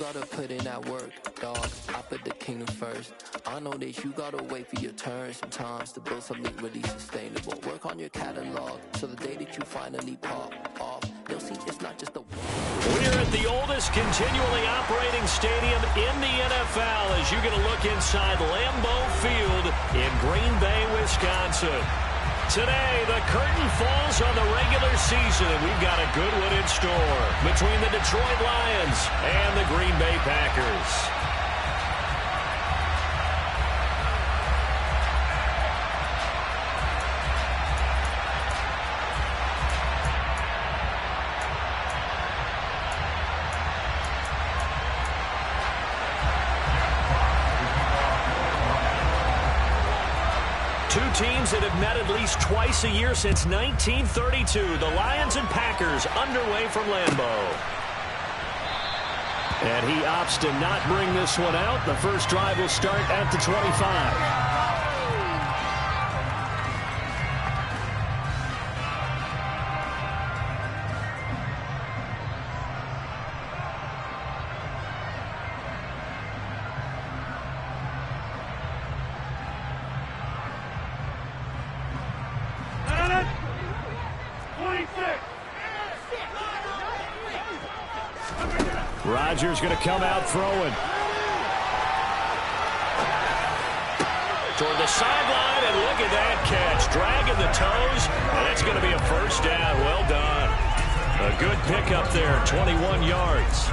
Gotta put in that work, dog. I put the kingdom first. I know that you gotta wait for your turn sometimes to build something really sustainable. Work on your catalog so the day that you finally pop off, you'll see it's not just a... We're at the oldest continually operating stadium in the NFL as you get a look inside Lambeau Field in Green Bay, Wisconsin. Today, the curtain falls on the regular season, and we've got a good one in store between the Detroit Lions and the Green Bay Packers. Two teams that have met at least twice a year since 1932. The Lions and Packers underway from Lambeau. And he opts to not bring this one out. The first drive will start at the 25. Rodgers going to come out throwing. Toward the sideline, and look at that catch. Dragging the toes, and it's going to be a first down. Well done. A good pickup there, 21 yards.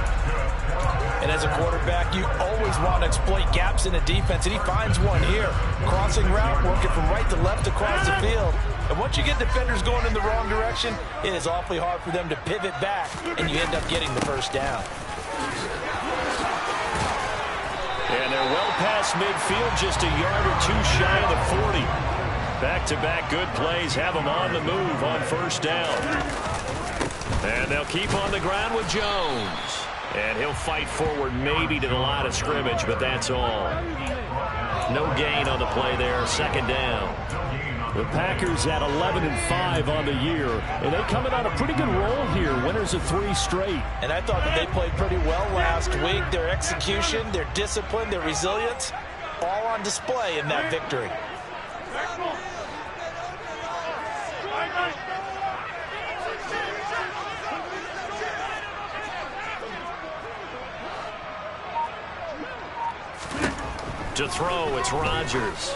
And as a quarterback, you always want to exploit gaps in the defense, and he finds one here. Crossing route, working from right to left across the field. And once you get defenders going in the wrong direction, it is awfully hard for them to pivot back, and you end up getting the first down. And they're well past midfield, just a yard or two shy of the 40. Back-to-back good plays have them on the move on first down. And they'll keep on the ground with Jones. And he'll fight forward maybe to the line of scrimmage, but that's all. No gain on the play there, second down. The Packers at 11-5 on the year, and they come in on a pretty good roll here, winners of 3 straight. And I thought that they played pretty well last week. Their execution, their discipline, their resilience, all on display in that victory. To throw, it's Rodgers.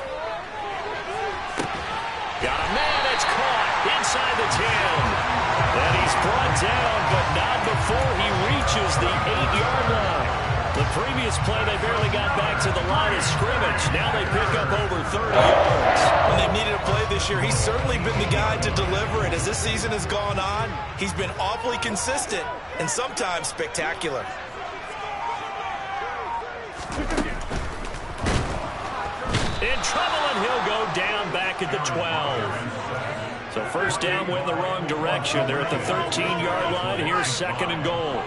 Got a man, it's caught inside the 10. And he's brought down, but not before he reaches the 8-yard line. The previous play, they barely got back to the line of scrimmage. Now they pick up over 30 yards. When they've needed a play this year, he's certainly been the guy to deliver it. As this season has gone on, he's been awfully consistent and sometimes spectacular. In trouble, and he'll go down back at the 12. So first down went the wrong direction. They're at the 13-yard line. Here's second and goal.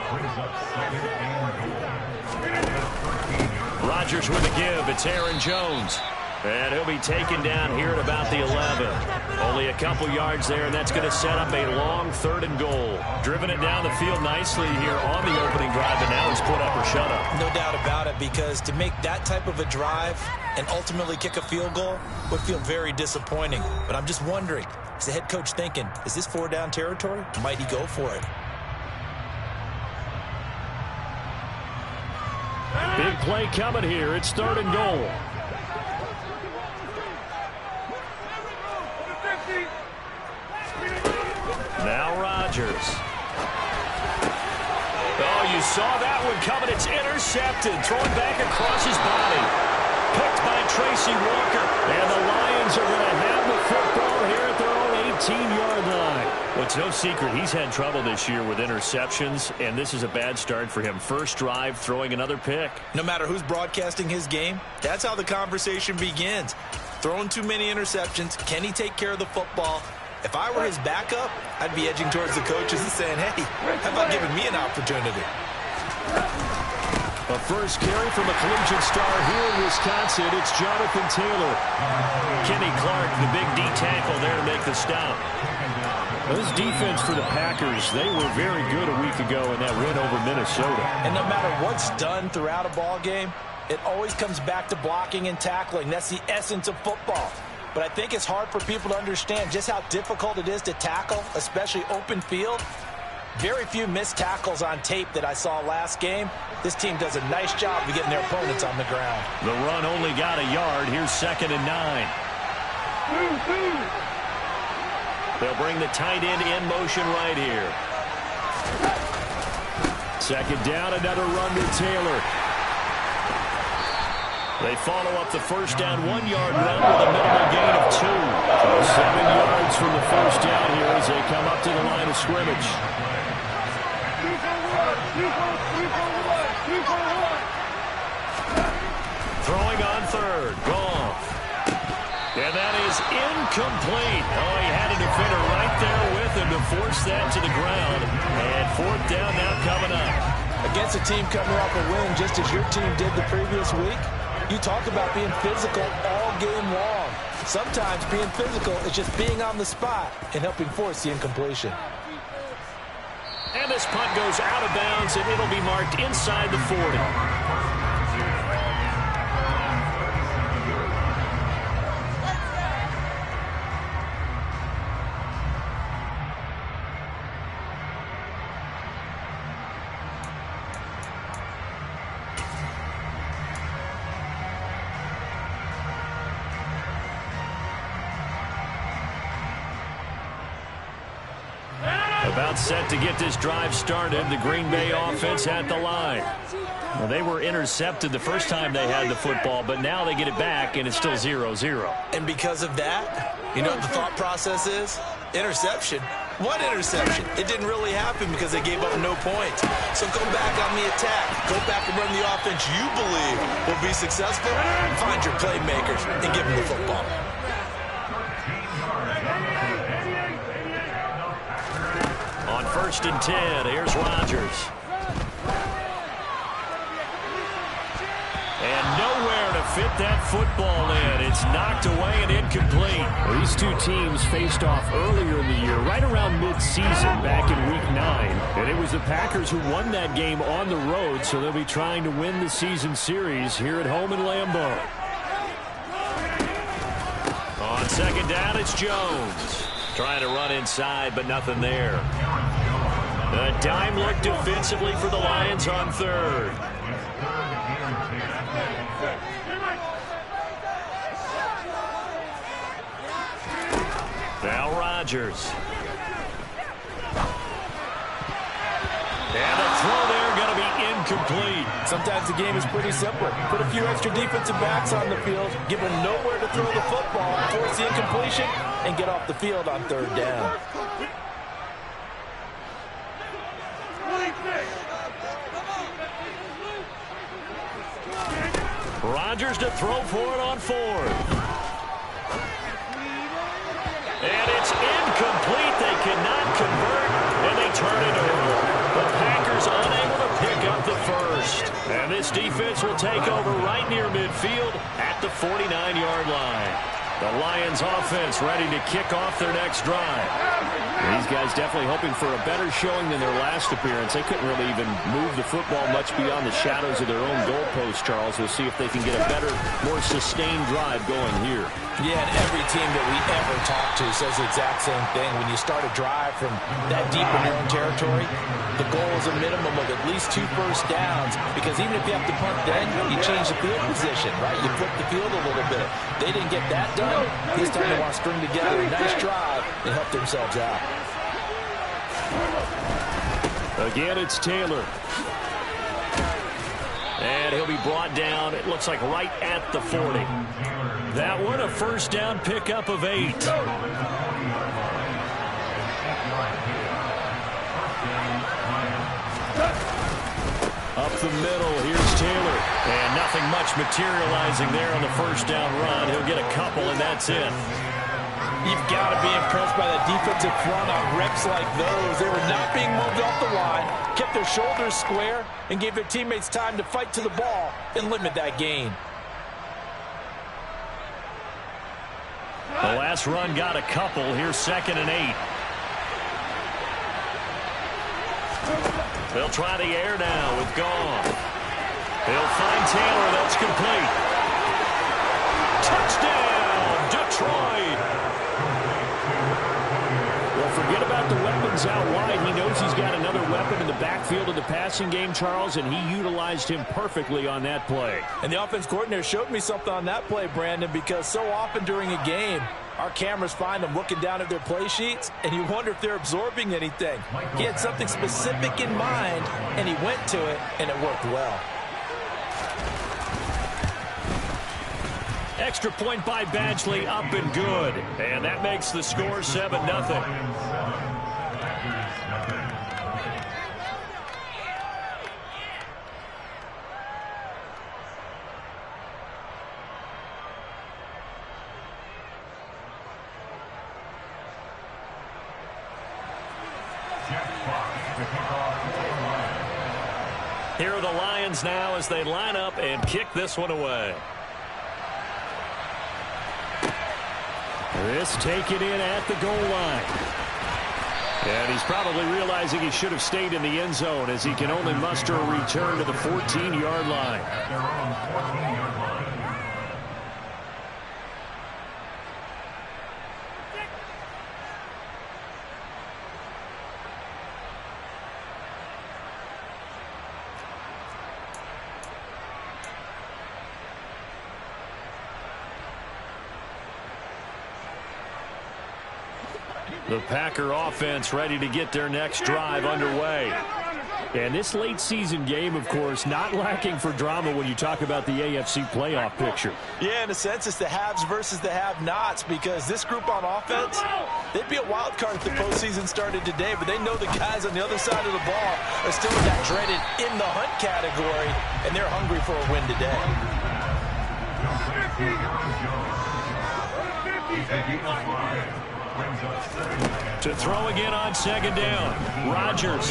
Rodgers with a give. It's Aaron Jones. And he'll be taken down here at about the 11. Only a couple yards there, and that's going to set up a long third and goal. Driven it down the field nicely here on the opening drive, and now he's put up or shut up. No doubt about it, because to make that type of a drive and ultimately kick a field goal would feel very disappointing. But I'm just wondering, is the head coach thinking, is this 4-down territory? Might he go for it? Big play coming here. It's third and goal. Now Rodgers. Oh, you saw that one coming. It's intercepted. Thrown back across his body. Picked by Tracy Walker. And the Lions are going to have the football here at their own 18-yard line. Well, it's no secret he's had trouble this year with interceptions, and this is a bad start for him. First drive, throwing another pick. No matter who's broadcasting his game, that's how the conversation begins. Throwing too many interceptions. Can he take care of the football? If I were his backup, I'd be edging towards the coaches and saying, hey, how about giving me an opportunity? A first carry from a collegiate star here in Wisconsin. It's Jonathan Taylor. Kenny Clark, the big D tackle there to make the stop. This defense for the Packers, they were very good a week ago in that win over Minnesota. And no matter what's done throughout a ball game, it always comes back to blocking and tackling. That's the essence of football. But I think it's hard for people to understand just how difficult it is to tackle, especially open field. Very few missed tackles on tape that I saw last game. This team does a nice job of getting their opponents on the ground. The run only got a yard. Here's 2nd and 9. They'll bring the tight end in motion right here. 2nd down, another run to Taylor. They follow up the first down 1-yard run with a minimal gain of 2. So 7 yards from the first down here as they come up to the line of scrimmage. Throwing on 3rd. Goff. And that is incomplete. Oh, he had a defender right there with him to force that to the ground. And 4th down now coming up. Against a team coming off a win just as your team did the previous week, you talk about being physical all game long. Sometimes being physical is just being on the spot and helping force the incompletion. And this punt goes out of bounds, and it'll be marked inside the 40. About set to get this drive started. The Green Bay offense at the line. Well, they were intercepted the first time they had the football, but now they get it back, and it's still 0-0. And because of that, you know what the thought process is? Interception. What interception? It didn't really happen because they gave up no points. So go back on the attack. Go back and run the offense you believe will be successful. Find your playmakers and give them the football. On 1st and 10, here's Rodgers. And nowhere to fit that football in. It's knocked away and incomplete. Well, these two teams faced off earlier in the year, right around mid-season, back in Week 9. And it was the Packers who won that game on the road, so they'll be trying to win the season series here at home in Lambeau. On 2nd down, it's Jones. Trying to run inside, but nothing there. A dime look defensively for the Lions on 3rd. Now Rodgers. And the throw there going to be incomplete. Sometimes the game is pretty simple. Put a few extra defensive backs on the field, give them nowhere to throw the football, force the incompletion, and get off the field on 3rd down. Rodgers to throw for it on 4th. And it's incomplete. They cannot convert, and they turn it over. The Packers unable to pick up the first. And this defense will take over right near midfield at the 49-yard line. The Lions offense ready to kick off their next drive. These guys definitely hoping for a better showing than their last appearance. They couldn't really even move the football much beyond the shadows of their own goalpost, Charles. We'll see if they can get a better, more sustained drive going here. Yeah, and every team that we ever talk to says the exact same thing. When you start a drive from that deep in your own territory, the goal is a minimum of at least 2 first downs, because even if you have to punt then, you change the field position, right? You flip the field a little bit. They didn't get that done. This time they want to string together a nice drive and help themselves out. Again, it's Taylor. And he'll be brought down, it looks like right at the 40. That one, a first down pickup of 8. Up the middle, here's Taylor. And nothing much materializing there on the first down run. He'll get a couple, and that's it. You've got to be impressed by that defensive front on reps like those. They were not being moved off the line, kept their shoulders square, and gave their teammates time to fight to the ball and limit that gain. The last run got a couple. Here's 2nd and 8. They'll try the air now with Goff. He'll find Taylor. That's complete. Touchdown, Detroit. Well, forget about the weapons out wide. He knows he's got another weapon in the backfield of the passing game, Charles, and he utilized him perfectly on that play. And the offense coordinator showed me something on that play, Brandon, because so often during a game, our cameras find them looking down at their play sheets, and you wonder if they're absorbing anything. He had something specific in mind, and he went to it, and it worked well. Extra point by Badgley, up and good. And that makes the score 7-0. Here are the Lions now as they line up and kick this one away. This taken in at the goal line. And he's probably realizing he should have stayed in the end zone as he can only muster a return to the 14-yard line. The Packer offense ready to get their next drive underway. And this late season game, of course, not lacking for drama when you talk about the AFC playoff picture. Yeah, in a sense, it's the haves versus the have-nots, because this group on offense, they'd be a wild card if the postseason started today, but they know the guys on the other side of the ball are still in that dreaded in the hunt category, and they're hungry for a win today. To throw again on second down. Rodgers.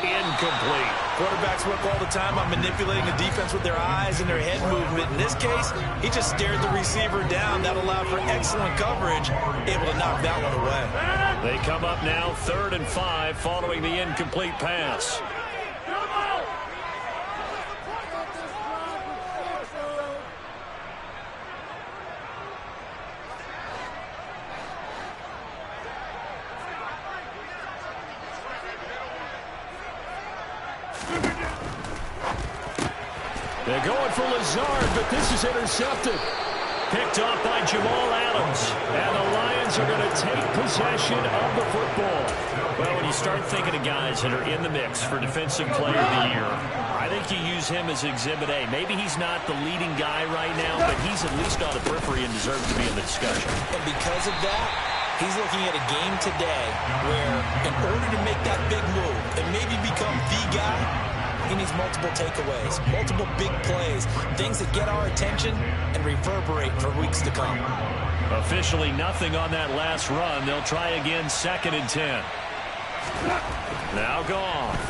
Incomplete. Quarterbacks work all the time on manipulating the defense with their eyes and their head movement. In this case, he just stared the receiver down. That allowed for excellent coverage, able to knock that one away. They come up now 3rd and 5 following the incomplete pass. They're going for Lazard, but this is intercepted. Picked off by Jamal Adams. And the Lions are going to take possession of the football. Well, when you start thinking of guys that are in the mix for Defensive Player of the Year, I think you use him as Exhibit A. Maybe he's not the leading guy right now, but he's at least on the periphery and deserves to be in the discussion. And because of that, he's looking at a game today where, in order to make that big move and maybe become the guy, he needs multiple takeaways, multiple big plays, things that get our attention and reverberate for weeks to come. Officially nothing on that last run. They'll try again 2nd and 10. Now Goff.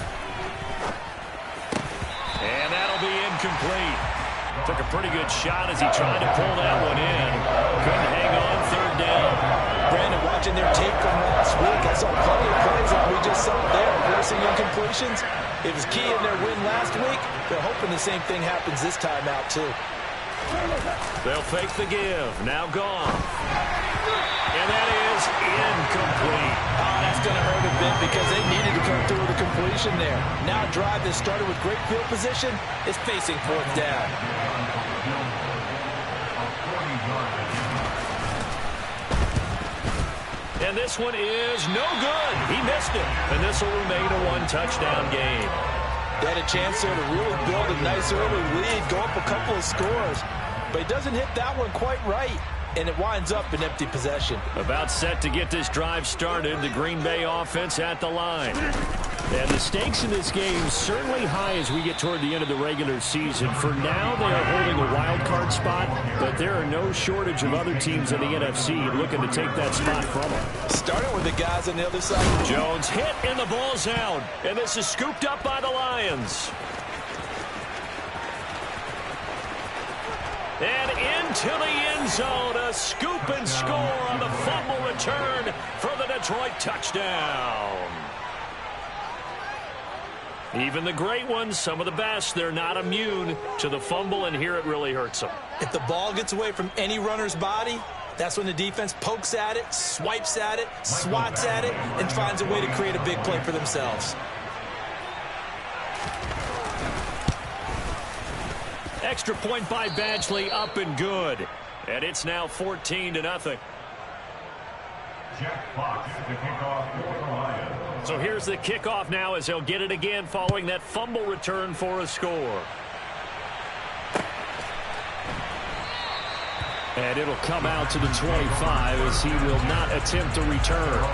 And that'll be incomplete. Took a pretty good shot as he tried to pull that one in. Couldn't hang on 3rd down. Brandon, watching their tape from last week, I saw plenty of plays like we just saw there, forcing incompletions. It was key in their win last week. They're hoping the same thing happens this time out, too. They'll fake the give. Now Goff. And that is incomplete. Oh, that's going to hurt a bit because they needed to come through with a completion there. Now a drive that started with great field position is facing 4th down. And this one is no good. He missed it. And this will remain a 1-touchdown game. They had a chance there to really build a nice early lead, go up a couple of scores. But he doesn't hit that one quite right, and it winds up in empty possession. About set to get this drive started, the Green Bay offense at the line. And the stakes in this game certainly high as we get toward the end of the regular season. For now, they are holding a wild card spot, but there are no shortage of other teams in the NFC looking to take that spot from them. Starting with the guys on the other side. Jones hit and the ball's out. And this is scooped up by the Lions. And into the end zone, a scoop and score on the fumble return for the Detroit touchdown. Even the great ones, some of the best, they're not immune to the fumble, and here it really hurts them. If the ball gets away from any runner's body, that's when the defense pokes at it, swipes at it, swats at it, and finds a way to create a big play for themselves. Extra point by Badgley, up and good. And it's now 14-0. So here's the kickoff now as they'll get it again following that fumble return for a score. And it'll come out to the 25 as he will not attempt to return.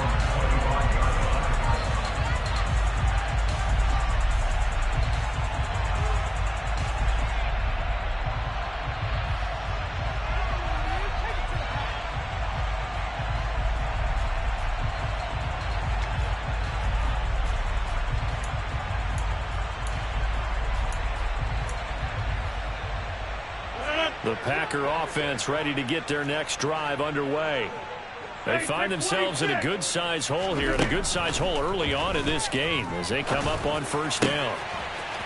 The Packer offense ready to get their next drive underway. They find themselves in a good-sized hole here, and a good-sized hole early on in this game as they come up on first down.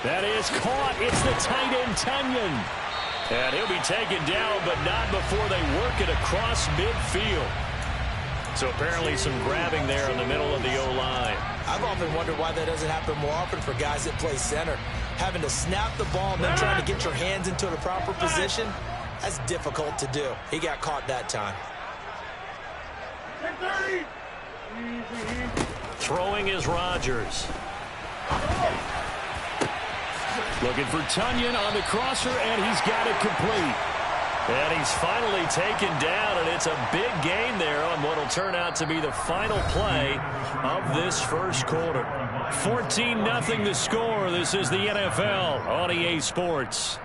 That is caught. It's the tight end, Tunyon. And he'll be taken down, but not before they work it across midfield. So apparently some grabbing there in the middle of the O-line. I've often wondered why that doesn't happen more often for guys that play center. Having to snap the ball and then trying to get your hands into the proper position, that's difficult to do. He got caught that time. Throwing is Rodgers. Looking for Tunyon on the crosser, and he's got it complete. And he's finally taken down, and it's a big gain there on what will turn out to be the final play of this first quarter. 14-0 the score. This is the NFL on EA Sports.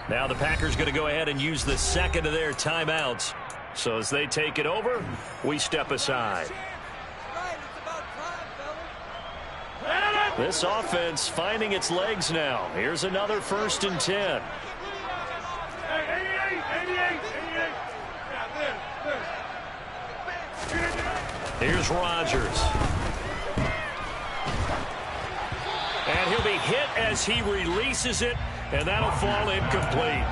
Now the Packers going to go ahead and use the second of their timeouts. So as they take it over, we step aside. This offense finding its legs now. Here's another 1st and 10. Here's Rodgers. And he'll be hit as he releases it, and that'll fall incomplete.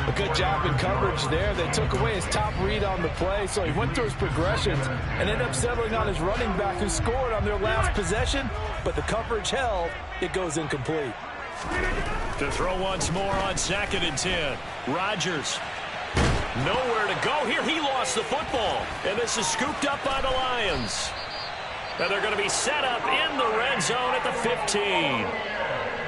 A good job in coverage there. They took away his top read on the play, so he went through his progressions and ended up settling on his running back who scored on their last possession, but the coverage held. It goes incomplete. To throw once more on 2nd and 10. Rodgers. Nowhere to go here. He lost the football, and this is scooped up by the Lions. And they're going to be set up in the red zone at the 15.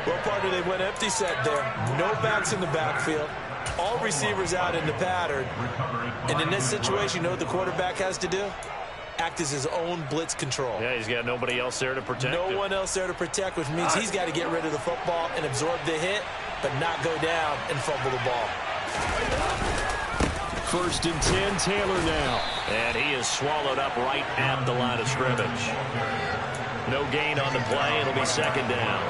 Well, partner, they went empty set there. No backs in the backfield. All receivers out in the pattern. And in this situation, you know what the quarterback has to do? Act as his own blitz control. Yeah, he's got nobody else there to protect him. No one else there to protect, which means he's got to get rid of the football and absorb the hit, but not go down and fumble the ball. 1st and 10, Taylor now. And he is swallowed up right at the line of scrimmage. No gain on the play. It'll be 2nd down.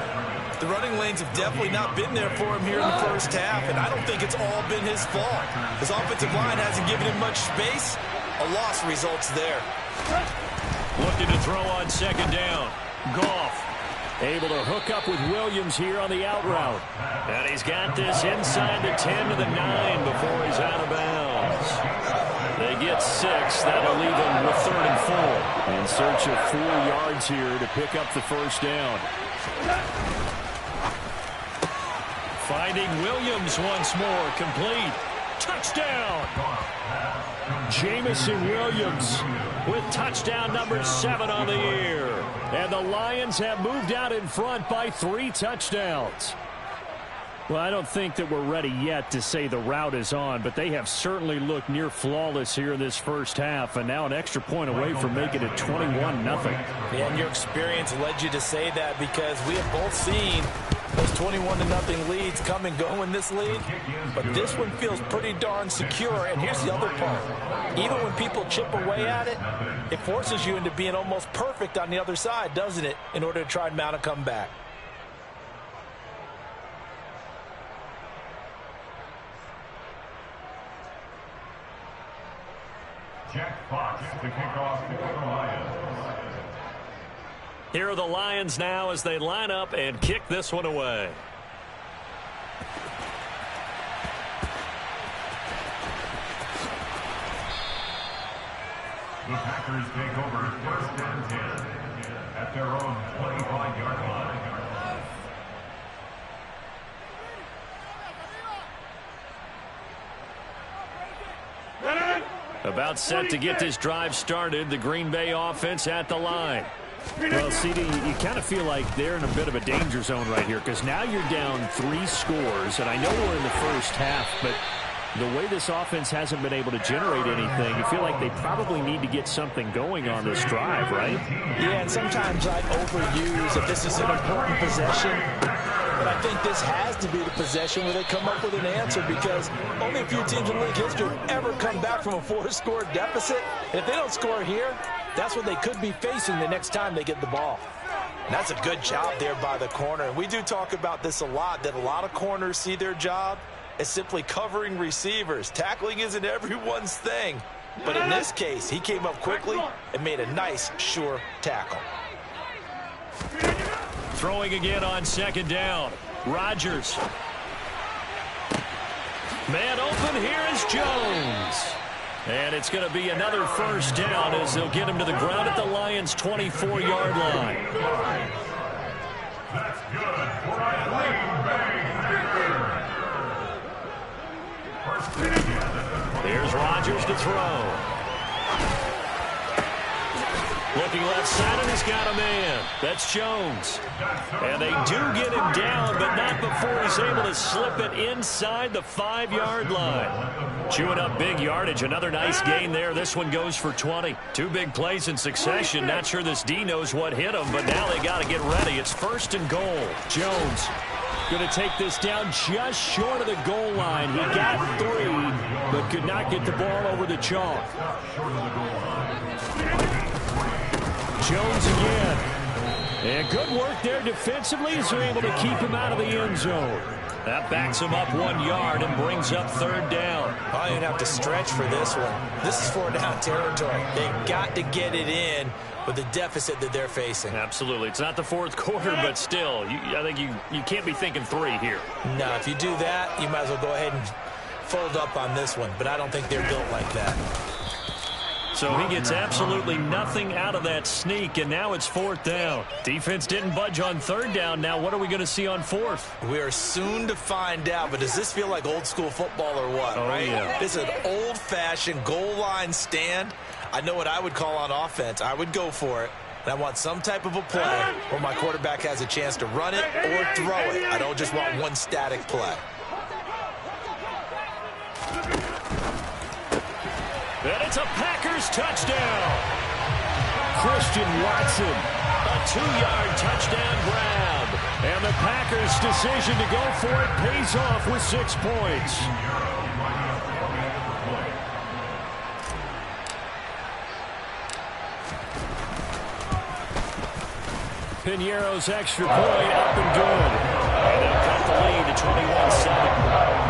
The running lanes have definitely not been there for him here in the first half, and I don't think it's all been his fault. His offensive line hasn't given him much space. A loss results there. Looking to throw on 2nd down. Goff able to hook up with Williams here on the out route. And he's got this inside the 10 to the 9 before he's out of bounds. They get 6. That'll leave them with 3rd and 4. In search of 4 yards here to pick up the 1st down. Finding Williams once more. Complete. Touchdown. Jamison Williams with touchdown number 7 on the year. And the Lions have moved out in front by 3 touchdowns. Well, I don't think that we're ready yet to say the route is on, but they have certainly looked near flawless here in this first half, and now an extra point away from making it 21-0. Yeah, and your experience led you to say that, because we have both seen those 21-0 leads come and go in this league, but this one feels pretty darn secure. And here's the other part. Even when people chip away at it, it forces you into being almost perfect on the other side, doesn't it, in order to try and mount a comeback. Jack Fox to kick off the Lions. Here are the Lions now as they line up and kick this one away. The Packers take over first and 10 at their own 25-yard line. About set to get this drive started, the Green Bay offense at the line. Well, CD, you kind of feel like they're in a bit of a danger zone right here because now you're down 3 scores, and I know we're in the first half, but the way this offense hasn't been able to generate anything, you feel like they probably need to get something going on this drive, right? Yeah, and sometimes I overuse if this is an important possession. But I think this has to be the possession where they come up with an answer because only a few teams in league history have ever come back from a 4-score deficit. And if they don't score here, that's what they could be facing the next time they get the ball. And that's a good job there by the corner. And we do talk about this a lot, that a lot of corners see their job as simply covering receivers. Tackling isn't everyone's thing. But in this case, he came up quickly and made a nice, sure tackle. Throwing again on second down. Rodgers. Man open, here is Jones. And it's going to be another first down as they'll get him to the ground at the Lions' 24-yard line. That's good for a Green Bay Packers. Here's Rodgers to throw. Looking left side, and he's got a man. That's Jones. And they do get him down, but not before he's able to slip it inside the 5-yard line. Chewing up big yardage. Another nice gain there. This one goes for 20. 2 big plays in succession. Not sure this D knows what hit him, but now they got to get ready. It's first and goal. Jones going to take this down just short of the goal line. He got 3, but could not get the ball over the chalk. Jones again. And good work there defensively as they're able to keep him out of the end zone. That backs him up 1 yard and brings up third down. Oh, you're going to have to stretch for this one. This is 4-down territory. They've got to get it in with the deficit that they're facing. Absolutely. It's not the fourth quarter, but still, I think you can't be thinking 3 here. No, if you do that, you might as well go ahead and fold up on this one. But I don't think they're built like that. So he gets absolutely nothing out of that sneak, and now it's 4th down. Defense didn't budge on 3rd down. Now what are we going to see on 4th? We are soon to find out, but does this feel like old school football or what, right? Yeah. This is an old-fashioned goal line stand. I know what I would call on offense. I would go for it. And I want some type of a play where my quarterback has a chance to run it or throw it. I don't just want one static play. And it's a Packers touchdown. Christian Watson, a 2-yard touchdown grab. And the Packers' decision to go for it pays off with 6 points. Piñeiro's extra point up and good. And they'll cut the lead to 21-7.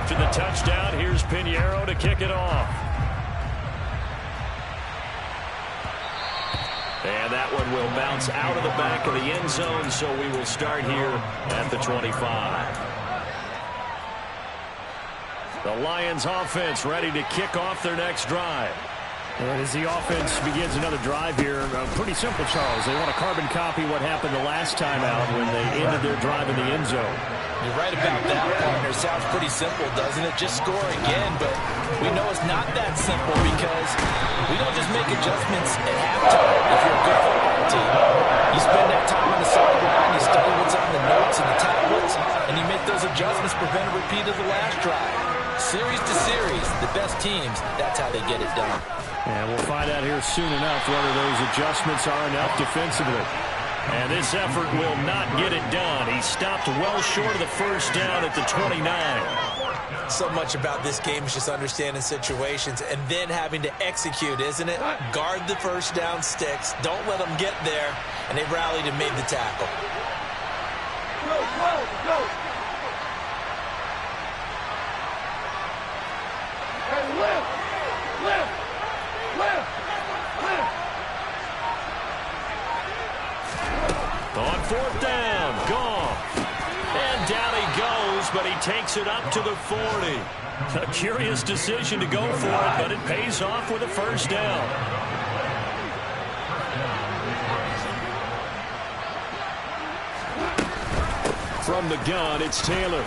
After the touchdown, here's Piñeiro to kick it off. And that one will bounce out of the back of the end zone, so we will start here at the 25. The Lions offense ready to kick off their next drive. And as the offense begins another drive here, pretty simple, Charles. They want to carbon copy what happened the last time out when they ended their drive in the end zone. You're right about that, partner. Sounds pretty simple, doesn't it? Just score again, but we know it's not that simple because we don't just make adjustments at halftime if you're a good football team. You spend that time on the sideline, you study what's on the notes and the tablets, and you make those adjustments, prevent a repeat of the last drive. Series to series, the best teams, that's how they get it done. And we'll find out here soon enough whether those adjustments are enough defensively. And this effort will not get it done. He stopped well short of the first down at the 29. So much about this game is just understanding situations and then having to execute, isn't it? Guard the first down sticks. Don't let them get there. And they rallied and made the tackle. Go, go, go. On fourth down, Goff. And down he goes, but he takes it up to the 40. A curious decision to go for it, but it pays off with a first down. From the gun, it's Taylor.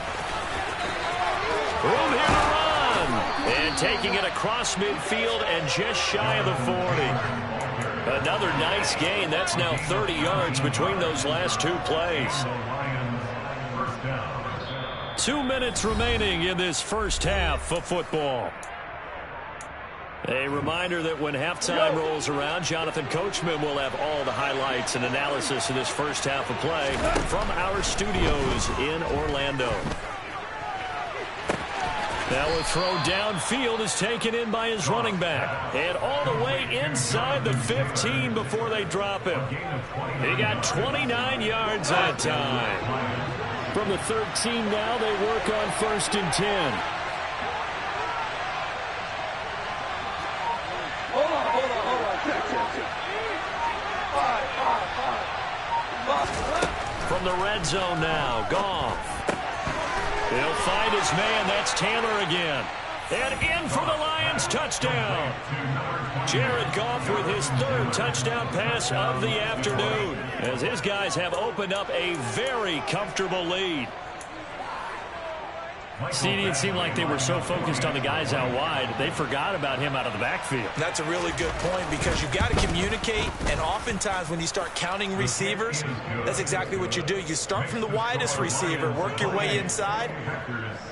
Room here to run. And taking it across midfield and just shy of the 40. Another nice gain. That's now 30 yards between those last two plays. 2 minutes remaining in this first half of football. A reminder that when halftime rolls around, Jonathan Coachman will have all the highlights and analysis of this first half of play from our studios in Orlando. Now a throw downfield is taken in by his running back. And all the way inside the 15 before they drop him. He got 29 yards that time. From the 13 now, they work on 1st and 10. From the red zone now, Goff. He'll find his man. That's Taylor again. And in for the Lions, touchdown. Jared Goff with his 3rd touchdown pass of the afternoon, as his guys have opened up a very comfortable lead. CD, it seemed like they were so focused on the guys out wide, they forgot about him out of the backfield. That's a really good point, because you've got to communicate, and oftentimes when you start counting receivers, that's exactly what you do. You start from the widest receiver, work your way inside.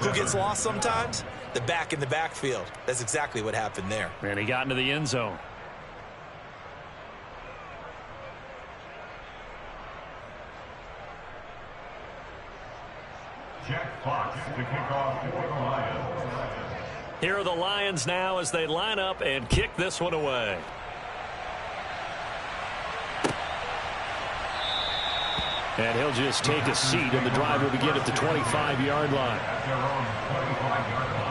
Who gets lost sometimes? The back in the backfield. That's exactly what happened there. And he got into the end zone. Jack Fox to kick off for the Lions. Here are the Lions now as they line up and kick this one away. And he'll just take a seat, and the drive will begin at the 25-yard line. At their own 25-yard line.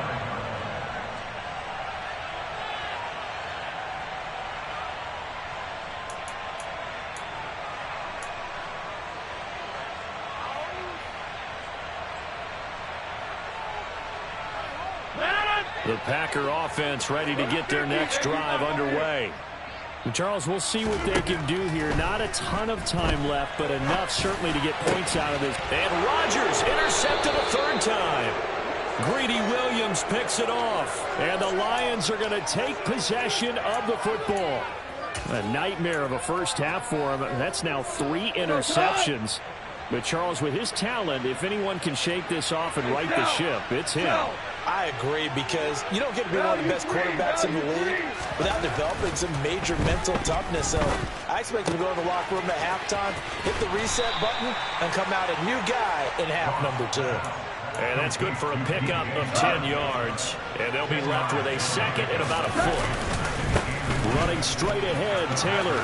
The Packer offense ready to get their next drive underway. And Charles, we'll see what they can do here. Not a ton of time left, but enough certainly to get points out of this. And Rodgers intercepted a 3rd time. Greedy Williams picks it off. And the Lions are going to take possession of the football. A nightmare of a first half for him. That's now 3 interceptions. But Charles, with his talent, if anyone can shake this off and right the ship, it's him. I agree, because you don't get to be one of the best quarterbacks in the league without developing some major mental toughness. So I expect him to go in the locker room at halftime, hit the reset button, and come out a new guy in half number 2. And that's good for a pickup of 10 yards. And they'll be left with a 2nd and about a foot. Running straight ahead, Taylor.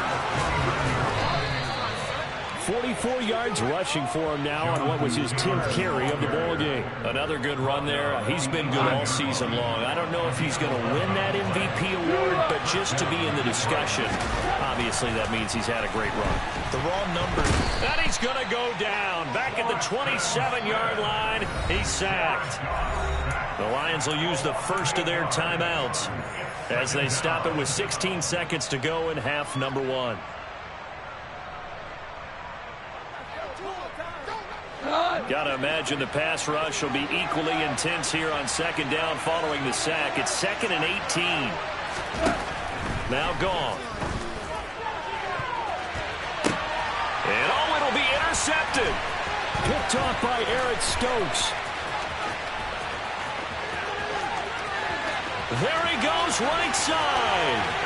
44 yards rushing for him now on what was his 10th carry of the ball game. Another good run there. He's been good all season long. I don't know if he's going to win that MVP award, but just to be in the discussion, obviously that means he's had a great run. The wrong number. And he's going to go down. Back at the 27-yard line, he's sacked. The Lions will use the first of their timeouts as they stop it with 16 seconds to go in half number 1. Got to imagine the pass rush will be equally intense here on 2nd down following the sack. It's 2nd and 18. Now Goff. And it'll be intercepted. Picked off by Eric Stokes. There he goes, right side.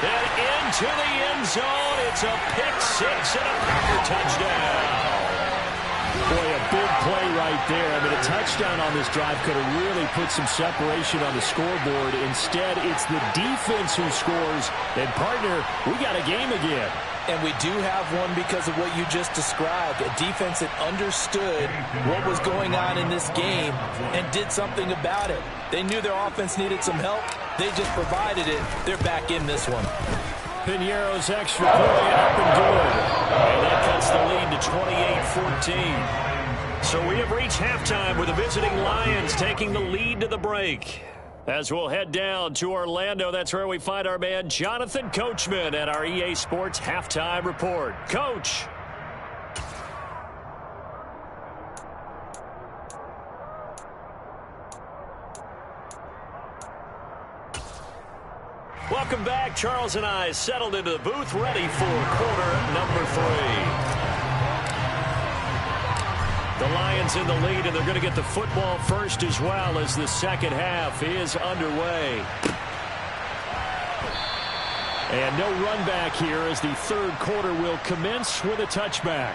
And into the end zone, it's a pick 6 and a Packer touchdown. Boy, a big play right there. I mean, a touchdown on this drive could have really put some separation on the scoreboard. Instead, it's the defense who scores. And, partner, we got a game again. And we do have one because of what you just described. A defense that understood what was going on in this game and did something about it. They knew their offense needed some help. They just provided it. They're back in this one. Piñeiro's extra point up and good. And that cuts the lead to 28-14. So we have reached halftime with the visiting Lions taking the lead to the break. As we'll head down to Orlando, that's where we find our man Jonathan Coachman at our EA Sports Halftime Report. Coach. Welcome back. Charles and I settled into the booth, ready for quarter number 3. The Lions in the lead, and they're going to get the football first as well as the second half is underway. And no run back here as the third quarter will commence with a touchback.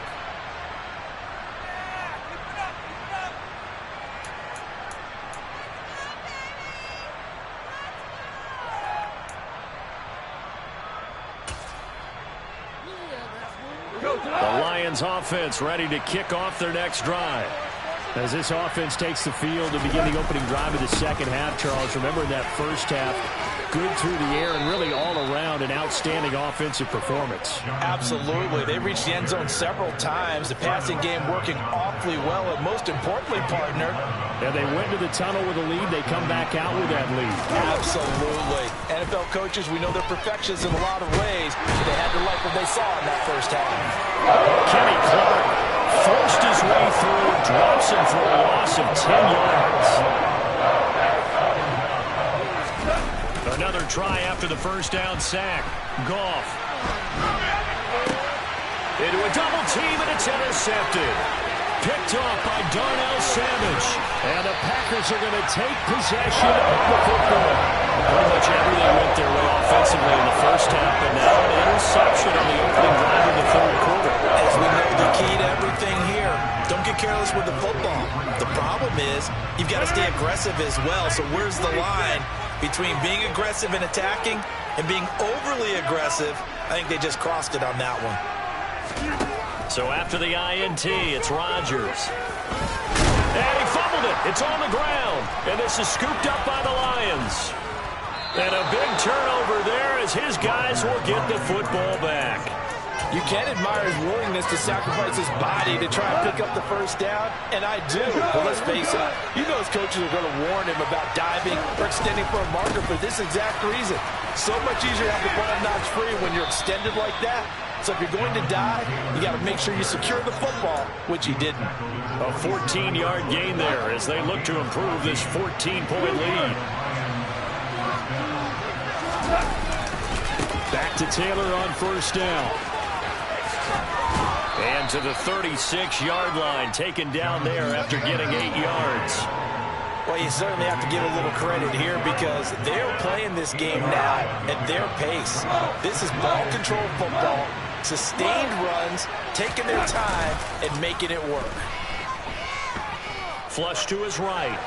The Lions offense ready to kick off their next drive. As this offense takes the field to begin the opening drive of the second half, Charles, remember in that first half, good through the air and really all around an outstanding offensive performance. Absolutely. They reached the end zone several times. The passing game working awfully well, and most importantly, partner. And they went to the tunnel with a lead. They come back out with that lead. Absolutely. NFL coaches, we know they're perfectionists in a lot of ways, but they had to like what they saw in that first half. Kenny Clark forced his way through, drops him for a loss of 10 yards. Another try after the first down sack. Goff. Into a double team, and it's intercepted. Picked off by Darnell Savage. And the Packers are going to take possession of the football. Pretty much everything went their way offensively in the first half, and now an interception on the opening drive of the third quarter. As we know, the key to everything here, don't get careless with the football. The problem is you've got to stay aggressive as well. So where's the line between being aggressive and attacking and being overly aggressive? I think they just crossed it on that one. So after the INT, it's Rodgers. And he fumbled it. It's on the ground. And this is scooped up by the Lions. And a big turnover there as his guys will get the football back. You can admire his willingness to sacrifice his body to try and pick up the first down, and I do. But let's face it, you know his coaches are going to warn him about diving or extending for a marker for this exact reason. So much easier to have the ball notch free when you're extended like that. So if you're going to dive, you got to make sure you secure the football, which he didn't. A 14-yard gain there as they look to improve this 14-point lead. Back to Taylor on first down. And to the 36-yard line, taken down there after getting 8 yards. Well, you certainly have to give a little credit here because they're playing this game now at their pace. This is ball control football, sustained runs, taking their time and making it work. Flush to his right.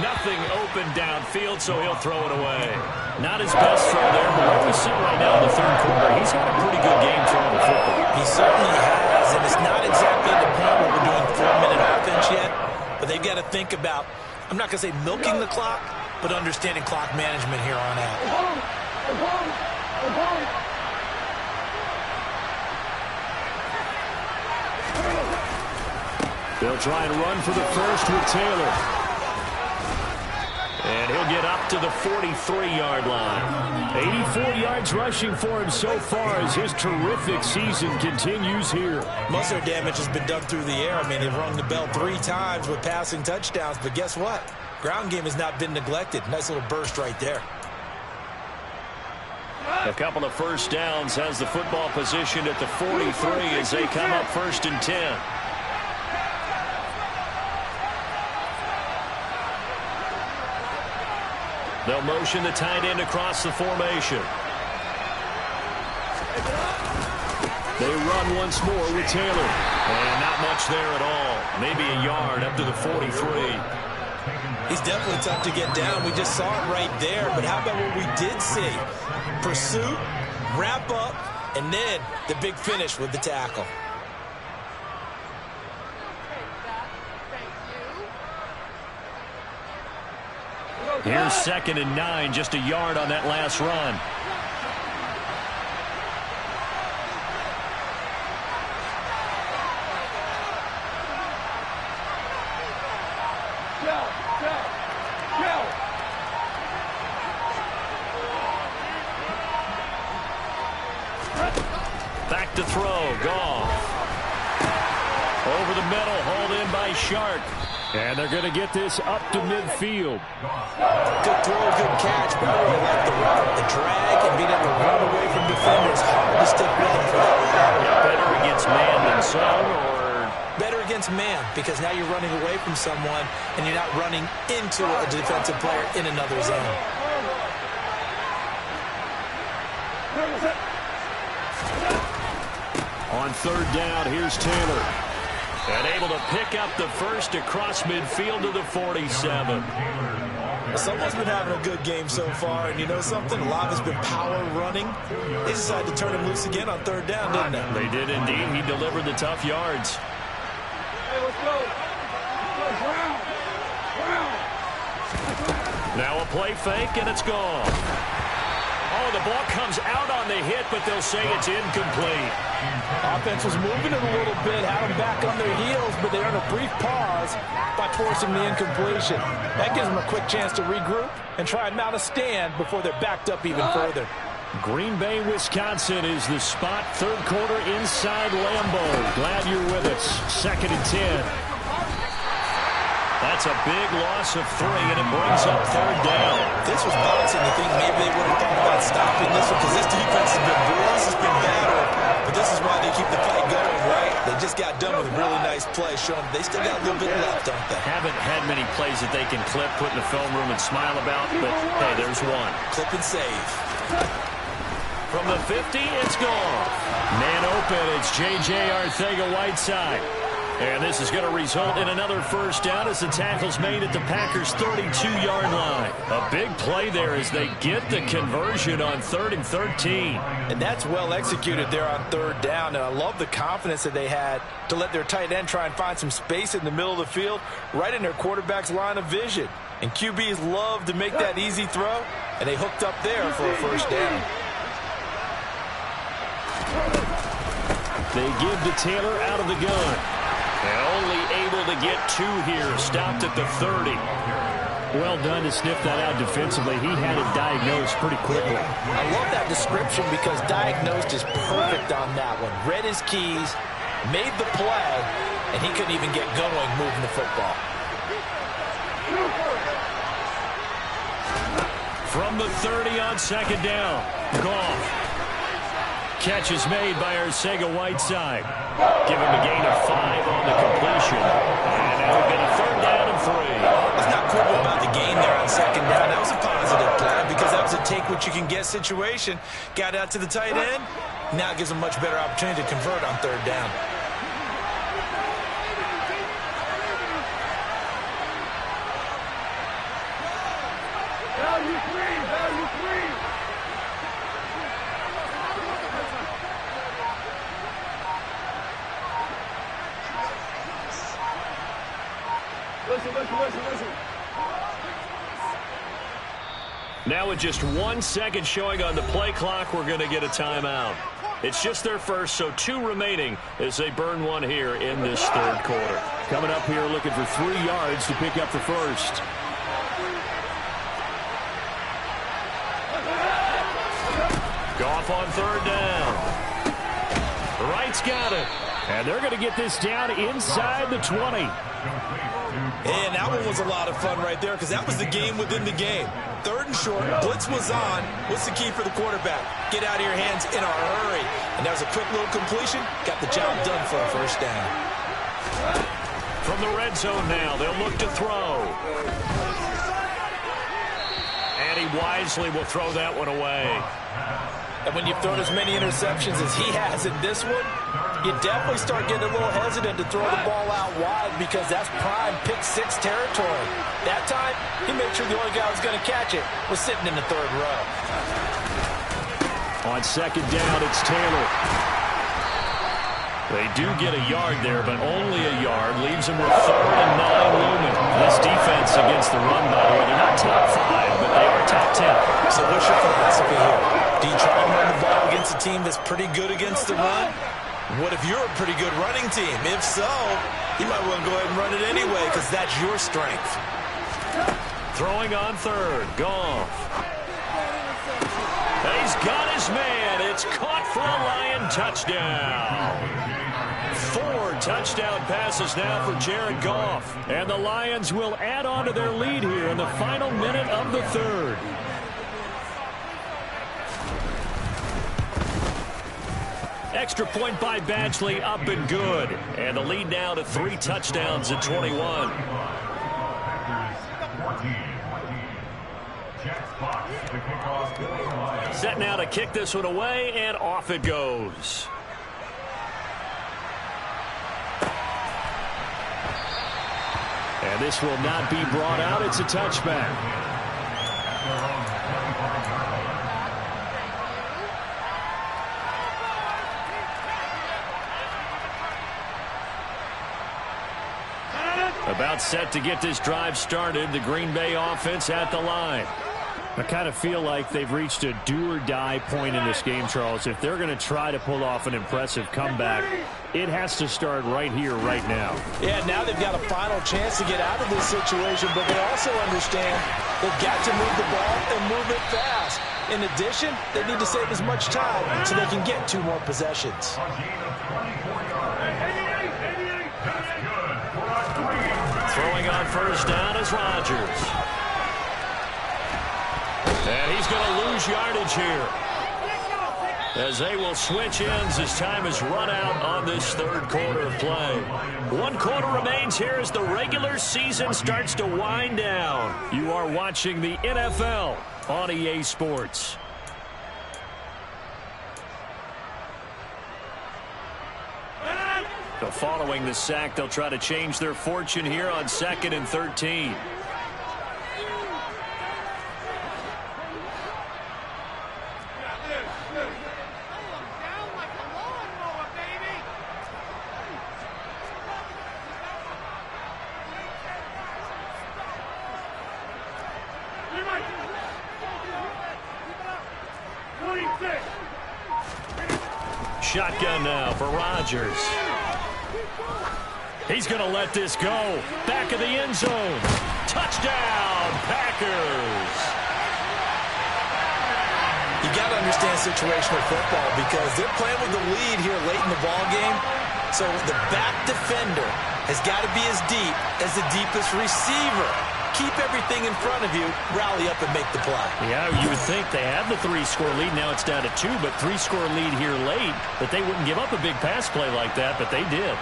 Nothing open downfield, so he'll throw it away. Not his best throw there, but where we sit right now in the third quarter, he's had a pretty good game throwing the football. He certainly has, and it's not exactly the point where we're doing 4-minute offense yet, but they've got to think about, I'm not going to say milking the clock, but understanding clock management here on out. They'll try and run for the first with Taylor. And he'll get up to the 43-yard line. 84 yards rushing for him so far as his terrific season continues here. Most of their damage has been done through the air. I mean, they've rung the bell 3 times with passing touchdowns, but guess what? Ground game has not been neglected. Nice little burst right there. A couple of first downs has the football positioned at the 43 as they come up 1st and 10. They'll motion the tight end across the formation. They run once more with Taylor. And not much there at all. Maybe a yard up to the 43. He's definitely tough to get down. We just saw it right there. But how about what we did see? Pursuit, wrap up, and then the big finish with the tackle. Here's 2nd and 9, just a yard on that last run. Back to throw, Goff. Over the middle, hauled in by Shark. And they're going to get this up to midfield. Good throw, good catch. But I really like the route, the drag, and being able to run away from defenders. Hard to stick with him for that. Better against man than zone, or? Better against man, because now you're running away from someone, and you're not running into a defensive player in another zone. On 3rd down, here's Taylor. And able to pick up the first across midfield to the 47. Someone's been having a good game so far, and you know something? A lot has been power running. They decided to turn him loose again on 3rd down, didn't they? They did indeed. He delivered the tough yards. Hey, let's go. Now a play fake, and it's gone. Oh, the ball comes out on the hit, but they'll say it's incomplete. Offense was moving it a little bit, had them back on their heels, but they earned a brief pause by forcing the incompletion. That gives them a quick chance to regroup and try and mount a stand before they're backed up even further. Green Bay, Wisconsin is the spot. 3rd quarter inside Lambeau. Glad you're with us. 2nd and 10. That's a big loss of 3, and it brings up 3rd down. This was bouncing. I think maybe they would have thought about stopping this one because this defense has been bruised, it's been battered. But this is why they keep the fight going, right? They just got done with a really nice play, showing they still got a little bit left, don't they? Haven't had many plays that they can clip, put in the film room, and smile about, but hey, there's one. Clip and save. From the 50, it's gone. Man open, it's J.J. Arcega-Whiteside. And this is going to result in another first down as the tackle's made at the Packers' 32-yard line. A big play there as they get the conversion on 3rd and 13. And that's well executed there on 3rd down. And I love the confidence that they had to let their tight end try and find some space in the middle of the field, right in their quarterback's line of vision. And QBs love to make that easy throw, and they hooked up there for a first down. They give to Taylor out of the gun. And only able to get 2 here, stopped at the 30. Well done to sniff that out defensively. He had it diagnosed pretty quickly. I love that description because diagnosed is perfect on that one. Read his keys, made the play, and he couldn't even get going moving the football. From the 30 on 2nd down, Goff. Catch is made by Arcega-Whiteside. Give him a gain of 5 on the completion. And now we've got a 3rd down and 3. Let's not quibble about the gain there on 2nd down. That was a positive play because that was a take-what-you-can-get situation. Got out to the tight end. Now it gives them a much better opportunity to convert on 3rd down. Value 3, value 3. Listen. Now with just 1 second showing on the play clock, we're going to get a timeout. It's just their first, so 2 remaining as they burn 1 here in this 3rd quarter. Coming up here looking for 3 yards to pick up the first. Goff on 3rd down. Wright's got it. And they're going to get this down inside the 20. And that one was a lot of fun right there because that was the game within the game. 3rd and short, blitz was on. What's the key for the quarterback? Get out of your hands in a hurry. And that was a quick little completion. Got the job done for a first down. From the red zone now, they'll look to throw. And he wisely will throw that one away. And when you've thrown as many interceptions as he has in this one, you definitely start getting a little hesitant to throw the ball out wide because that's prime pick-6 territory. That time, he made sure the only guy who was going to catch it was sitting in the third row. On second down, it's Taylor. They do get a yard there, but only a yard. Leaves them with 3rd and 9 looming. This defense against the run, by the way, they're not top 5, but they are top 10. So what's your philosophy here? Do you try and run the ball against a team that's pretty good against the run? What if you're a pretty good running team? If so, you might want to go ahead and run it anyway because that's your strength. Throwing on 3rd, Goff. He's got his man. It's caught for a Lion touchdown. 4 touchdown passes now for Jared Goff. And the Lions will add on to their lead here in the final minute of the 3rd. Extra point by Badgley, up and good. And the lead now to 3 touchdowns at 21. Set now to kick this one away, and off it goes. And this will not be brought out. It's a touchback. About set to get this drive started. The Green Bay offense at the line. I kind of feel like they've reached a do-or-die point in this game, Charles. If they're going to try to pull off an impressive comeback, it has to start right here, right now. Yeah, now they've got a final chance to get out of this situation, but they also understand they've got to move the ball and move it fast. In addition, they need to save as much time so they can get 2 more possessions. Throwing on first down is Rodgers. And he's going to lose yardage here, as they will switch ends as time is run out on this 3rd quarter of play. 1 quarter remains here as the regular season starts to wind down. You are watching the NFL on EA Sports. So following the sack, they'll try to change their fortune here on 2nd and 13. Shotgun now for Rodgers. He's going to let this go. Back of the end zone. Touchdown, Packers. You got to understand situational football because they're playing with the lead here late in the ball game. So the back defender has got to be as deep as the deepest receiver. Keep everything in front of you, rally up and make the play. Yeah, you would think they have the 3-score lead. Now it's down to 2, but 3-score lead here late, that they wouldn't give up a big pass play like that, but they did.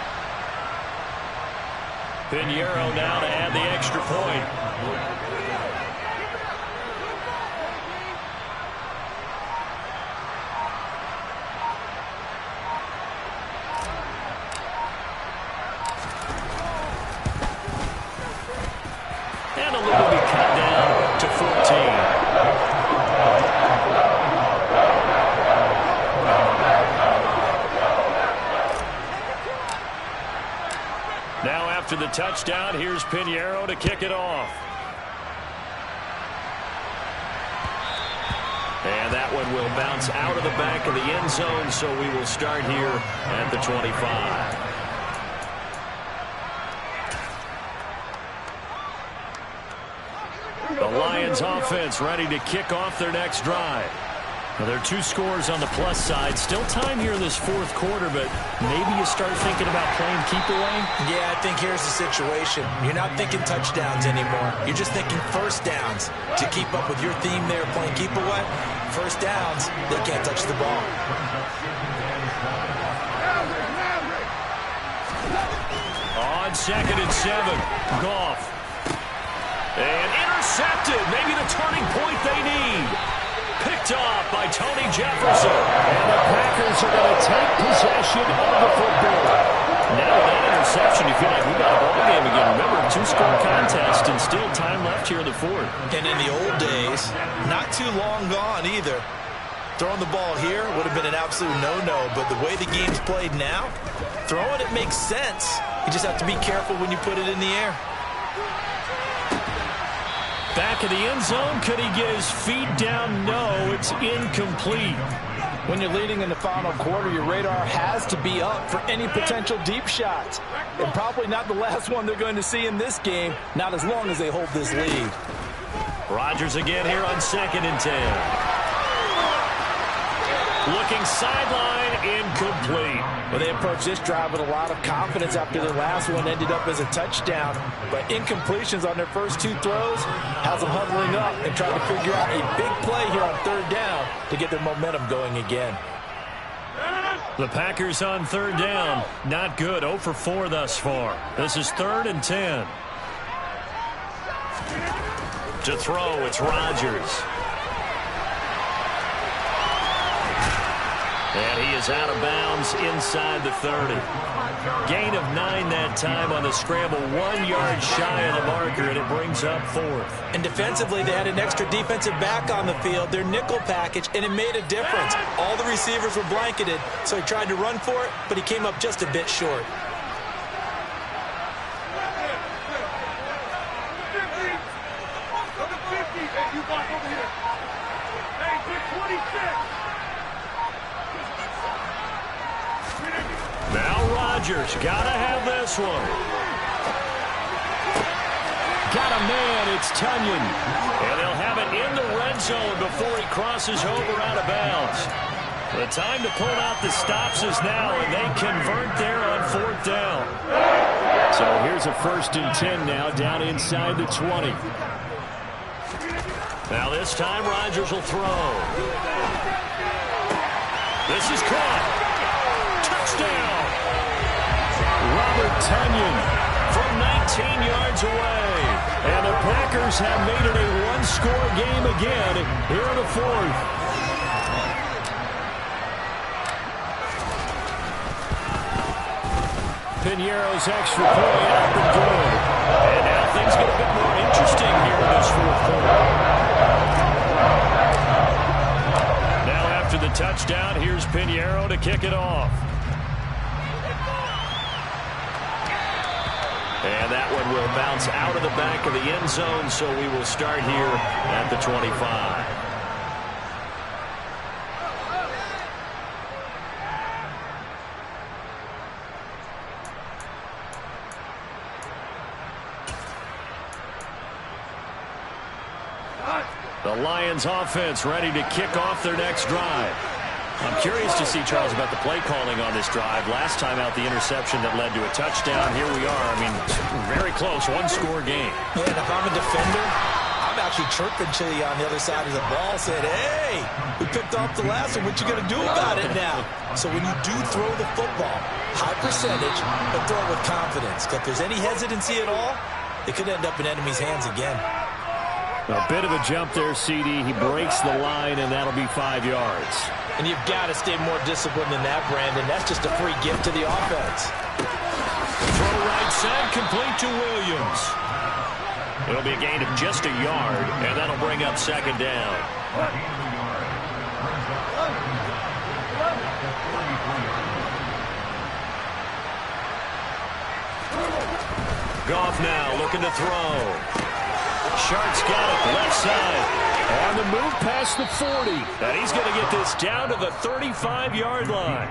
Pinheiro now to add the extra point. And a little bit cut down to 14. Now after the touchdown, here's Pinheiro to kick it off. And that one will bounce out of the back of the end zone, so we will start here at the 25. The Lions offense ready to kick off their next drive. Well, there are 2 scores on the plus side. Still time here in this 4th quarter, but maybe you start thinking about playing keep away? Yeah, I think here's the situation. You're not thinking touchdowns anymore. You're just thinking first downs. To keep up with your theme there, playing keep away, first downs, they can't touch the ball. On 2nd and 7, Goff. And intercepted. Maybe the turning point they need. Picked picked off by Tony Jefferson. And the Packers are going to take possession of the football. Now with that interception, you feel like we got a ball game again. Remember, 2-score contest and still time left here in the fourth. And in the old days, not too long gone either, throwing the ball here would have been an absolute no-no. But the way the game's played now, throwing it makes sense. You just have to be careful when you put it in the air. Back in the end zone, could he get his feet down? No, it's incomplete. When you're leading in the final quarter, your radar has to be up for any potential deep shots. And probably not the last one they're going to see in this game, not as long as they hold this lead. Rodgers again here on 2nd and 10. Looking sideline, incomplete. Well, they approached this drive with a lot of confidence after their last one ended up as a touchdown. But incompletions on their first 2 throws has them huddling up and trying to figure out a big play here on 3rd down to get their momentum going again. The Packers on 3rd down. Not good. 0 for 4 thus far. This is 3rd and 10. To throw, it's Rodgers. And he is out of bounds inside the 30. Gain of 9 that time on the scramble. 1 yard shy of the marker, and it brings up 4th. And defensively, they had an extra defensive back on the field, their nickel package, and it made a difference. All the receivers were blanketed, so he tried to run for it, but he came up just a bit short. Now Rodgers, gotta have this one. Got a man, it's Tunyon. And they'll have it in the red zone before he crosses over out of bounds. The time to pull out the stops is now, and they convert there on 4th down. So here's a 1st and 10 now, down inside the 20. Now this time Rodgers will throw. This is caught. Touchdown. Robert Tunyon from 19 yards away. And the Packers have made it a 1-score game again here in the 4th. Piñeiro's extra point up and good. And now things get a bit more interesting here in this 4th quarter. Now after the touchdown, here's Piñeiro to kick it off. And that one will bounce out of the back of the end zone, so we will start here at the 25. The Lions offense ready to kick off their next drive. I'm curious to see, Charles, about the play calling on this drive. Last time out, the interception that led to a touchdown. Here we are. I mean, very close, 1-score game. Yeah, and if I'm a defender, I'm actually chirping to you on the other side of the ball, saying, hey, we picked off the last one. What you going to do about it now? So when you do throw the football, high percentage, but throw it with confidence. If there's any hesitancy at all, it could end up in enemy's hands again. A bit of a jump there, CD. He breaks the line, and that'll be 5 yards. And you've got to stay more disciplined than that, Brandon. That's just a free gift to the offense. Throw right side, complete to Williams. It'll be a gain of just a yard, and that'll bring up 2nd down. Goff now looking to throw. Sharp's got it, left side. On the move past the 40. And he's going to get this down to the 35-yard line.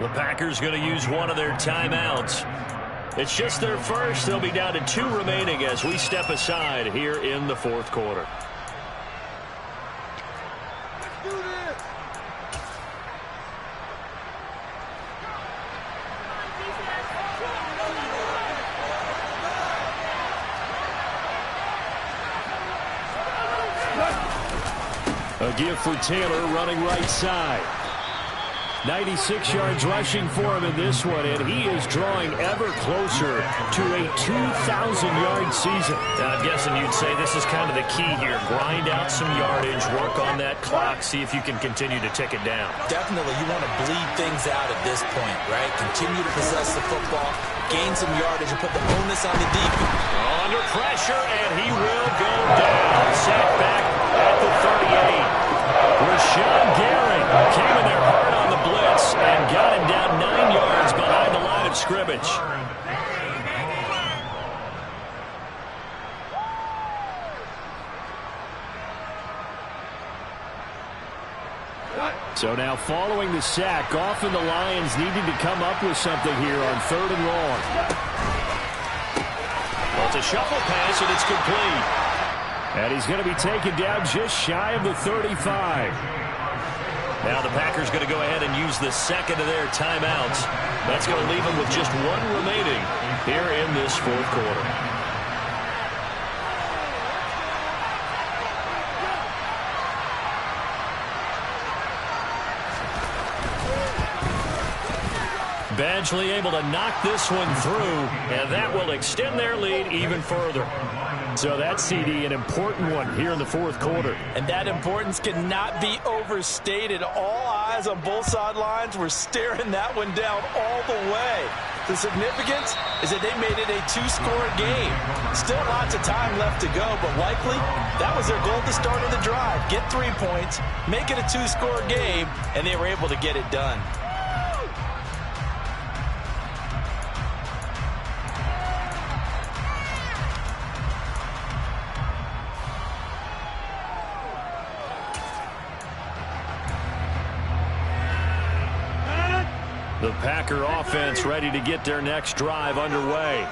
The Packers going to use one of their timeouts. It's just their first. They'll be down to 2 remaining as we step aside here in the 4th quarter. A give for Taylor running right side. 96 yards rushing for him in this one, and he is drawing ever closer to a 2,000-yard season. Now, I'm guessing you'd say this is kind of the key here. Grind out some yardage, work on that clock, see if you can continue to tick it down. Definitely, you want to bleed things out at this point, right? Continue to possess the football, gain some yardage, and put the onus on the defense. Under pressure, and he will go down. Sacked back at the 38. Rashawn Gary came in there hard on the blitz and got him down 9 yards behind the line of scrimmage. So now following the sack, often the Lions needing to come up with something here on 3rd and long. Well, it's a shuffle pass, and it's complete. And he's going to be taken down just shy of the 35. Now the Packers going to go ahead and use the second of their timeouts. That's going to leave them with just one remaining here in this 4th quarter. Badgley able to knock this one through, and that will extend their lead even further. So that's, CD, an important one here in the 4th quarter. And that importance cannot be overstated. All eyes on both sidelines were staring that one down all the way. The significance is that they made it a 2-score game. Still lots of time left to go, but likely that was their goal at the start of the drive. Get 3 points, make it a 2-score game, and they were able to get it done. The Packer offense ready to get their next drive underway.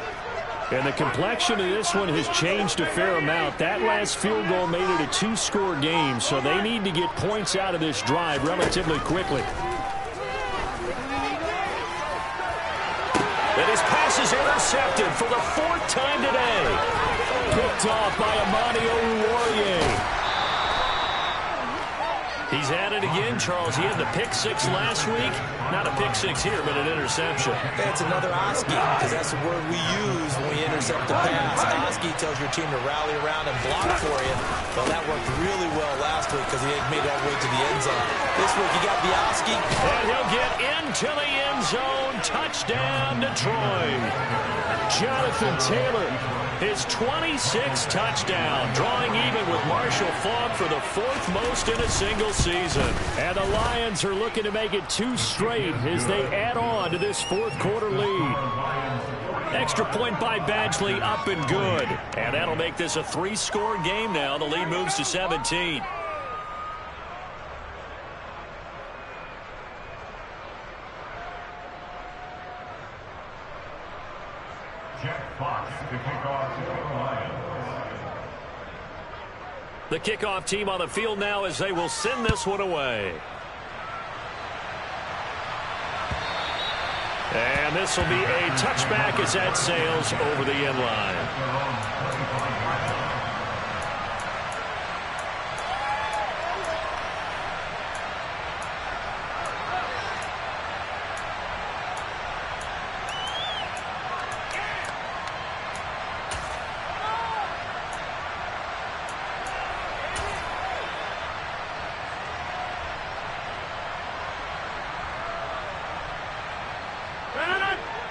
And the complexion of this one has changed a fair amount. That last field goal made it a 2-score game, so they need to get points out of this drive relatively quickly. And his pass is intercepted for the 4th time today. Picked off by Amani Oruwariye. He's at it again, Charles. He had the pick 6 last week. Not a pick 6 here, but an interception. That's another OSCE, because that's the word we use when we intercept the pass. OSCE tells your team to rally around and block for you. Well, that worked really well last week because he made it all the way to the end zone. This week, he got the OSCE. And he'll get into the end zone. Touchdown, Detroit. Jonathan Taylor, his 26th touchdown, drawing even with Marshall Faulk for the 4th most in a single season. And the Lions are looking to make it 2 straight as they add on to this 4th quarter lead. Extra point by Badgley, up and good. And that'll make this a 3-score game now. The lead moves to 17. Jack Fox to kick off the Lions. The kickoff team on the field now as they will send this one away. And this will be a touchback as that sails over the end line.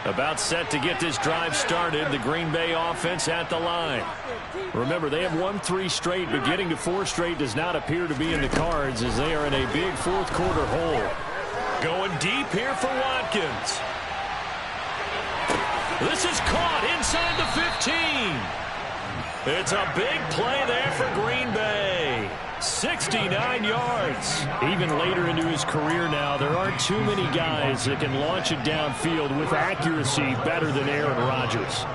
About set to get this drive started. The Green Bay offense at the line. Remember, they have won 3 straight, but getting to 4 straight does not appear to be in the cards as they are in a big 4th quarter hole. Going deep here for Watkins. This is caught inside the 15. It's a big play there for Green Bay. 69 yards. Even later into his career now, there aren't too many guys that can launch it downfield with accuracy better than Aaron Rodgers.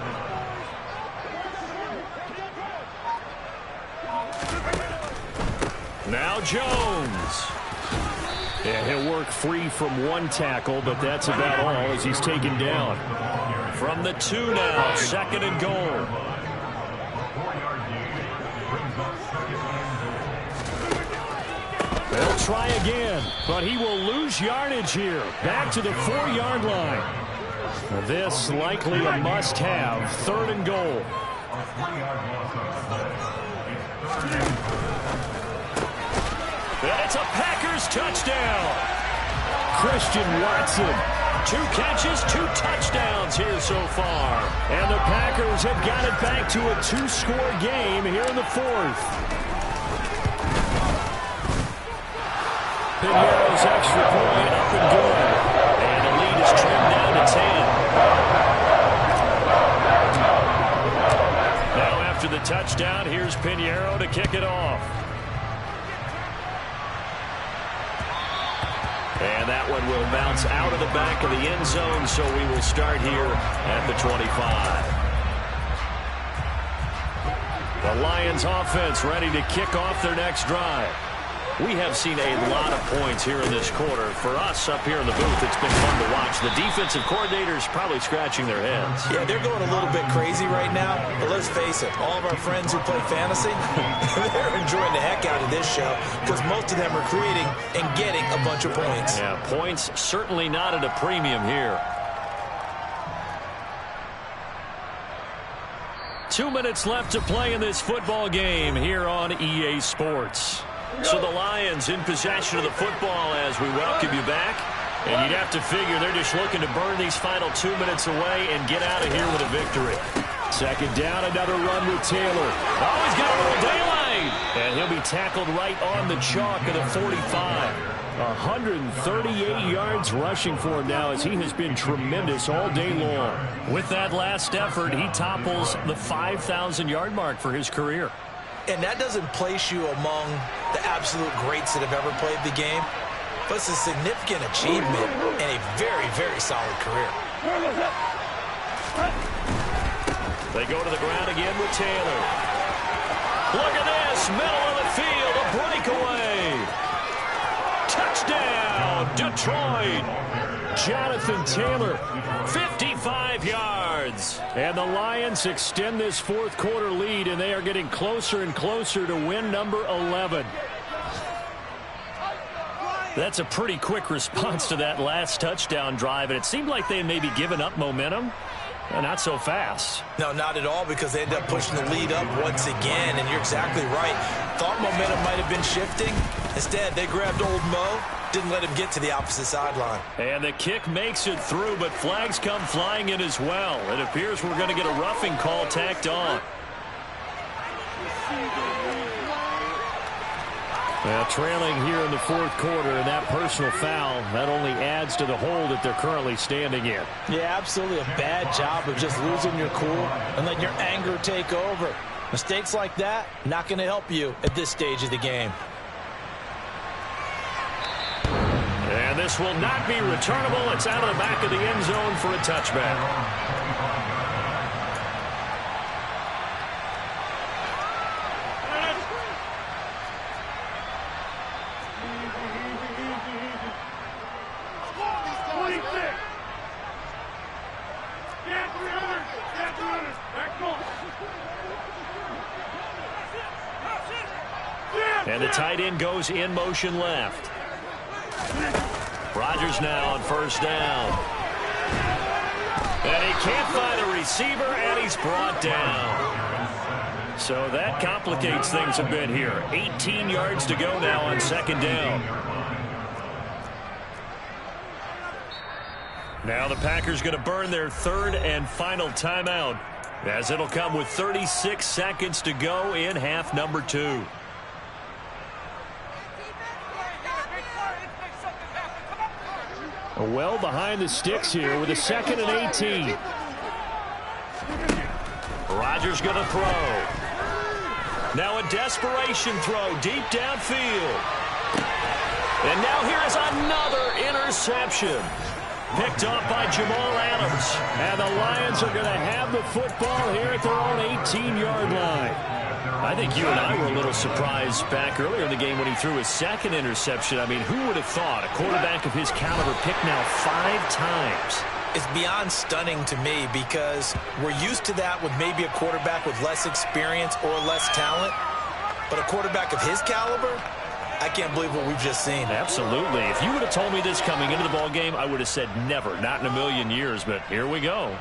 Now Jones. Yeah, he'll work free from 1 tackle, but that's about all as he's taken down. From the 2 now, 2nd and goal. They'll try again, but he will lose yardage here. Back to the 4-yard line. This likely a must-have. 3rd and goal. And it's a Packers touchdown. Christian Watson. 2 catches, 2 touchdowns here so far. And the Packers have got it back to a 2-score game here in the 4th. Pinero's extra point up and good. And the lead is trimmed down to 10. Now after the touchdown, here's Pinheiro to kick it off. And that one will bounce out of the back of the end zone, so we will start here at the 25. The Lions offense ready to kick off their next drive. We have seen a lot of points here in this quarter. For us up here in the booth, it's been fun to watch. The defensive coordinators probably scratching their heads. Yeah, they're going a little bit crazy right now. But let's face it, all of our friends who play fantasy, they're enjoying the heck out of this show because most of them are creating and getting a bunch of points. Yeah, points certainly not at a premium here. 2 minutes left to play in this football game here on EA Sports. So the Lions in possession of the football as we welcome you back. And you'd have to figure they're just looking to burn these final 2 minutes away and get out of here with a victory. 2nd down, another run with Taylor. Oh, he's got a little daylight. And he'll be tackled right on the chalk of the 45. 138 yards rushing for him now as he has been tremendous all day long. With that last effort, he topples the 5,000-yard mark for his career. And that doesn't place you among the absolute greats that have ever played the game, but it's a significant achievement and a very, very solid career. They go to the ground again with Taylor. Look at this, middle of the field, a breakaway. Touchdown, Detroit. Jonathan Taylor, 55 yards. And the Lions extend this 4th quarter lead, and they are getting closer and closer to win number 11. That's a pretty quick response to that last touchdown drive, and it seemed like they had maybe given up momentum. Not so fast. No, not at all, because they end up pushing the lead up once again, and you're exactly right. Thought momentum might have been shifting. Instead, they grabbed old Mo, didn't let him get to the opposite sideline. And the kick makes it through, but flags come flying in as well. It appears we're going to get a roughing call tacked on. Trailing here in the 4th quarter, and that personal foul, that only adds to the hole that they're currently standing in. Yeah, absolutely a bad job of just losing your cool and letting your anger take over. Mistakes like that, not going to help you at this stage of the game. And this will not be returnable. It's out of the back of the end zone for a touchback. And the tight end goes in motion left. Rodgers now on 1st down. And he can't find a receiver, and he's brought down. So that complicates things a bit here. 18 yards to go now on 2nd down. Now the Packers going to burn their 3rd and final timeout, as it'll come with 36 seconds to go in half number 2. Well behind the sticks here with a 2nd and 18. Rodgers going to throw. Now a desperation throw deep downfield. And now here is another interception. Picked off by Jamal Adams. And the Lions are going to have the football here at their own 18-yard line. I think you and I were a little surprised back earlier in the game when he threw his 2nd interception. I mean, who would have thought a quarterback of his caliber picked now 5 times? It's beyond stunning to me because we're used to that with maybe a quarterback with less experience or less talent. But a quarterback of his caliber, I can't believe what we've just seen. Absolutely. If you would have told me this coming into the ball game, I would have said never, not in a million years, but here we go.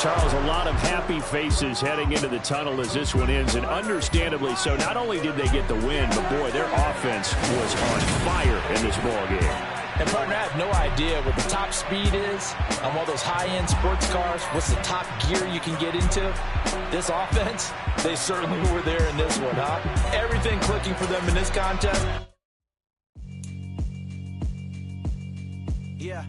Charles, a lot of happy faces heading into the tunnel as this one ends, and understandably so. Not only did they get the win, but, boy, their offense was on fire in this ball game. And, partner, I have no idea what the top speed is on one of those high-end sports cars. What's the top gear you can get into? This offense, they certainly were there in this one, huh? Everything clicking for them in this contest. Yeah.